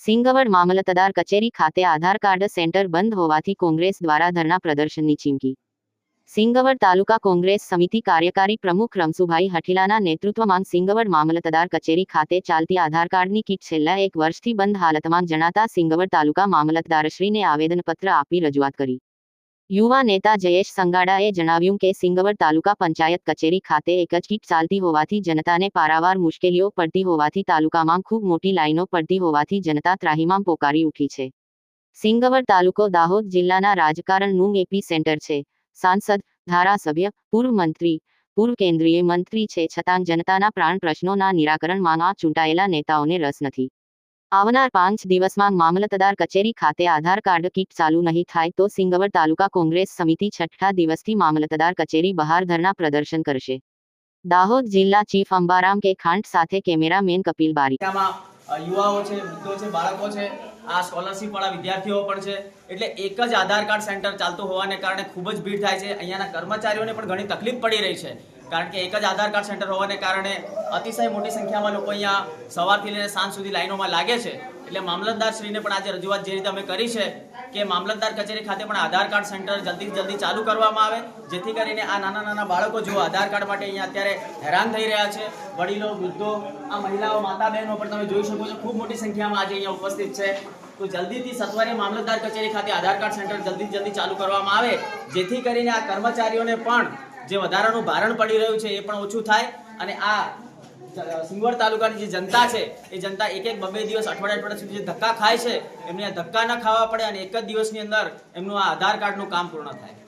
સિંગવડ મામલતદાર કચેરી ખાતે આધાર card centre બંધ હોવાથી કોંગ્રેસ દ્વારા ધરના પ્રદર્શનની ચીમકી. સિંગવડ તાલુકા કોંગ્રેસ સમિતિ કાર્યકારી પ્રમુખ રમસુભાઈ હઠીલાના નેતૃત્વમાં સિંગવડ મામલતદાર કચેરી ખાતે ચાલતી આધાર કાર્ડની કીટ છેલ્લા 1 વર્ષથી બંધ હાલતમાં જણાતા સિંગવડ તાલુકા મામલતદારશ્રીને આવેદનપત્ર આપી રજૂઆત કરી. યુવા નેતા જયેશ સંગાડાએ જણાવ્યું કે સિંગવડ તાલુકા પંચાયત કચેરી ખાતે એક જ કીટ ચાલતી હોવાથી જનતાને પારાવાર મુશ્કેલીઓ પડતી હોવાથી તાલુકામાં ખૂબ મોટી લાઈનો પડતી હોવાથી જનતા ત્રાહિમામ પોકારી ઉઠી છે. સિંગવડ તાલુકો દાહોદ જિલ્લાના રાજકારણનું એપી સેન્ટર છે. સાંસદ, ધારાસભ્ય, પૂર્વ મંત્રી, પૂર્વ કેન્દ્રીય મંત્રી છે છતાં જનતાના પ્રાણ પ્રશ્નોના નિરાકરણમાં આ ચૂંટાયેલા નેતાઓને રસ નથી. આવનાર 5 દિવસમાં મામલતદાર કચેરી ખાતે આધાર કાર્ડ કીટ ચાલુ નહીં થાય તો સિંગવડ તાલુકા કોંગ્રેસ સમિતિ 6ઠા દિવસથી મામલતદાર કચેરી બહાર ધરના પ્રદર્શન કરશે. દાહોદ જિલ્લા ચીફ અંબારામ કે ખાંટ સાથે કેમેરામેન કપિલ બારી. યુવાઓ છે, વૃદ્ધો છે, બાળકો છે, આ સ્કોલરશિપ વાળા વિદ્યાર્થીઓ પણ છે. એટલે એક જ આધાર કાર્ડ સેન્ટર ચાલતું હોવાને કારણે ખૂબ જ ભીડ થાય છે. અહીંયાના કર્મચારીઓને પણ ઘણી તકલીફ પડી રહી છે, કારણ કે એક જ આધાર કાર્ડ સેન્ટર હોવાને કારણે અતિશય મોટી સંખ્યામાં લોકો અહીંયા સવારથી લઈને સાંજ સુધી લાઈનોમાં લાગે છે. એટલે મામલતદારશ્રીને પણ આજે રજૂઆત જે રીતે અમે કરી છે કે મામલતદાર કચેરી ખાતે પણ આધાર કાર્ડ સેન્ટર જલ્દી ચાલુ કરવામાં આવે, જેથી કરીને આ નાના બાળકો જો આધાર કાર્ડ માટે અહીંયા અત્યારે હેરાન થઈ રહ્યા છે. વડીલો, વૃદ્ધો, આ મહિલાઓ, માતા બહેનો પણ તમે જોઈ શકો છો ખૂબ મોટી સંખ્યામાં આજે અહીંયા ઉપસ્થિત છે. તો જલ્દીથી સત્વરે મામલતદાર કચેરી ખાતે આધાર કાર્ડ સેન્ટર જલ્દી ચાલુ કરવામાં આવે, જેથી કરીને આ કર્મચારીઓને પણ જે વધારાનું ભારણ પડી રહ્યું છે એ પણ ઓછું થાય અને આ સિંગવડ તાલુકાની જે જનતા છે એ જનતા એક 2 દિવસ અઠવાડિયા સુધી જે ધક્કા ખાય છે એમને આ ધક્કા ન ખાવા પડે અને એક જ દિવસની અંદર એમનું આ આધાર કાર્ડનું કામ પૂર્ણ થાય.